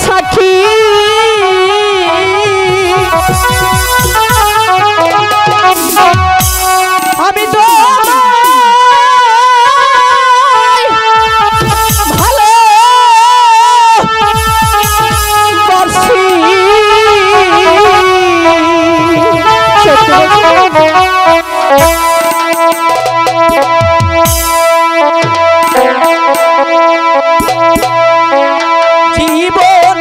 সাক্ষী আমি তো ভালো বাসি জীবন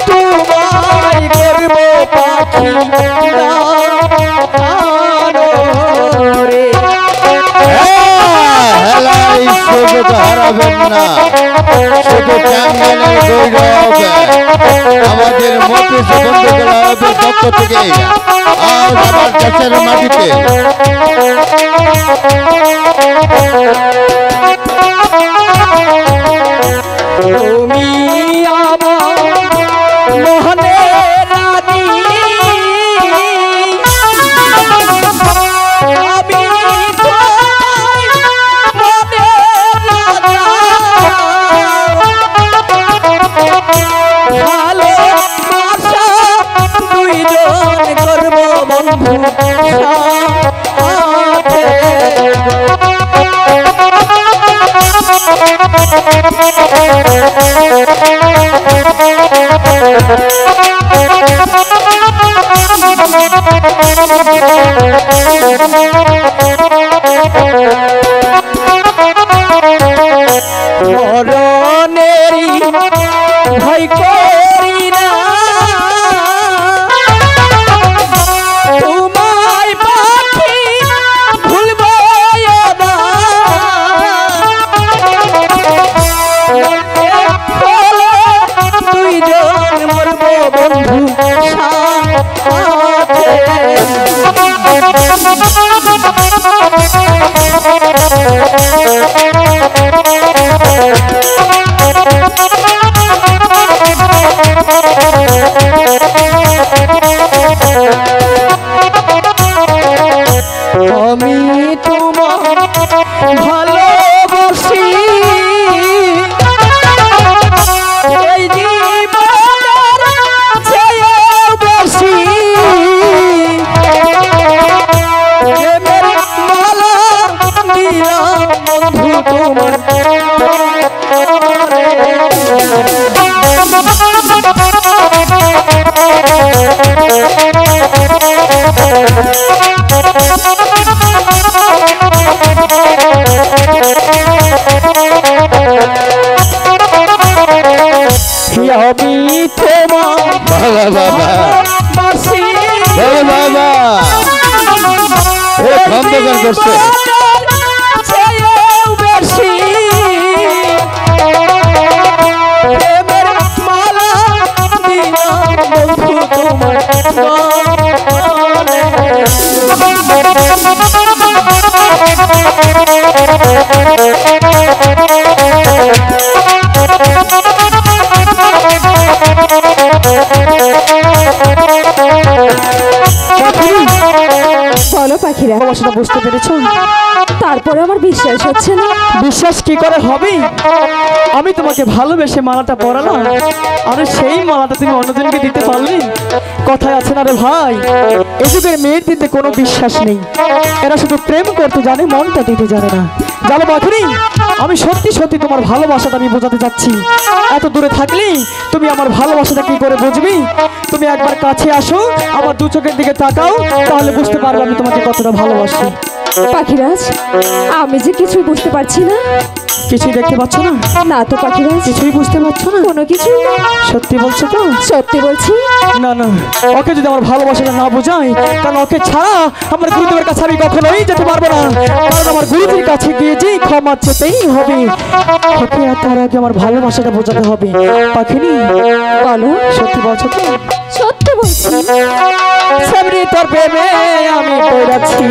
তোমায় করব পাখি হারাবেন না শুধু টাঙ্গাইলের গৌরব আমাদের মতি বন্ধু ক্লাবের পক্ষ থেকে আজ আমার দেশের মাটিতে তুমি আমার মোহনের রানী আমি ভালোবাসা দুইজন করব বন্ধু মরণেরই ভয় করি না তোমায় পাখি ভুলব না দুইজন মরব বন্ধু আমি তোমার ভালোবাসি এই জীবনের চেয়েও বেশি প্রেমের মালা দিলাম বন্ধু তোমার আমি তোমার ভালোবাসি বাবা খন্দকার করছে চেয়েও বেশি প্রেমের মালা দিলাম বন্ধু তোমার বলো পাখিরা, ভালোবাসাটা বুঝতে পেরেছো? তারপরে আমার বিশ্বাস হচ্ছে না। বিশ্বাস কি করে হবে? আমি তোমাকে ভালোবেসে মালাটা পরালাম, আর সেই মালাটা তুমি অন্যজনকে দিতে পারলে? কথায় আছে না রে ভাই, এই যুগের মেয়েটিতে কোনো বিশ্বাস নেই, এরা শুধু প্রেম করতে জানে, মনটা দিতে জানে না। জানো পাখি, আমি সত্যি সত্যি তোমার ভালোবাসাটা আমি বোঝাতে যাচ্ছি। এত দূরে থাকলে তুমি আমার ভালোবাসাটা কি করে বুঝবি? তুমি একবার কাছে আসো, আমার দু চোখের দিকে তাকাও, তাহলে বুঝতে পারবে আমি তোমাকে কতটা ভালোবাসি। পাখিরাজ, আমি যে কিছুই বুঝতে পারছি না। কিছুই দেখতে পাচ্ছ না? না তো পাখিরাজ, কিছুই বুঝতে পারছো না? কোনো কিছুই না। সত্যি বলছো তো? সত্যি বলছি। না না, ওকে যদি আমার ভালোবাসাটা না বোঝাই, কারণ ওকে ছাড়া আমার গুরুদেবের কাছে আমি কখনোই যেতে পারবো না। কারণ আমার গুরুদেবের কাছে গিয়ে যে ক্ষমা চেতেই হবে, ওকে তার আগে আমার ভালোবাসাটা বোঝাতে হবে। পাখিনি, বলো সত্যি বলছো তো? সত্যি বলছি। সামনে তোর প্রেমে আমি পড়েছি।